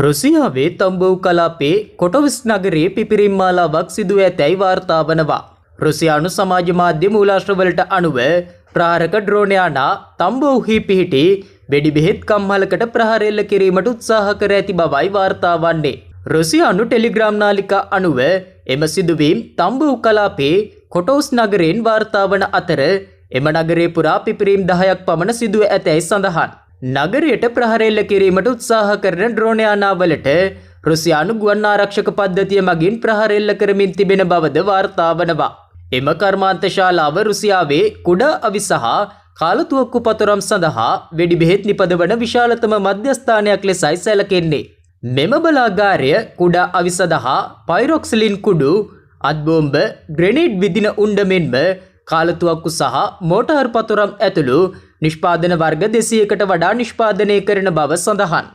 රුසියාවේ තම්බව් කලාපේ කොටොවිස් නගරයේ පිපිරීම් මාලාවක් සිදුව ඇතැයි වාර්තා වනවා. රුසියානු සමාජ මාධ්‍ය මූලාශ්‍රවලට අනුව ප්‍රහාරක ඩ්‍රෝන යානා තම්බව්හි පිහිටි වෙඩි බෙහෙත් කම්හලකට ප්‍රහාර එල්ල කිරීමට උත්සාහ කර ඇති බවයි වාර්තා වන්නේ. රුසියානු ටෙලිග්‍රාම් නාලිකා අනුව එම සිදුවීම් තම්බව් කලාපේ කොටොස් නගරයෙන් වාර්තා වන අතර එම නගරේ පුරා පිපිරීම් 10ක් පමණ සිදුව ඇතැයි සඳහන්. නගරයට ප්‍රහාර එල්ල කිරීමට උත්සාහ කරන ඩ්‍රෝන යානාවලට රුසියානු ගුවන් ආරක්ෂක පද්ධතිය මගින් ප්‍රහාර එල්ල කරමින් තිබෙන බවද වාර්තා වනවා. එම කර්මාන්ත ශාලාව රුසියාවේ කුඩා අවි සහ කාලතුවක්කු පතරම් සඳහා වෙඩි බෙහෙත් නිපදවන විශාලතම මධ්‍යස්ථානයක් ලෙසයි සැලකෙන්නේ. මෙම බලාගාරය කුඩා අවි සඳහා පයිරොක්සිලින් කුඩු, අත්බෝම්බ, ග්‍රෙනේඩ් විදින උණ්ඩ මෙන්ම කාලතුවක්කු සහ මෝටාර් පතරම් ඇතුළු නිෂ්පාදන වර්ග 200කට වඩා නිෂ්පාදනය කරන බව සඳහන්.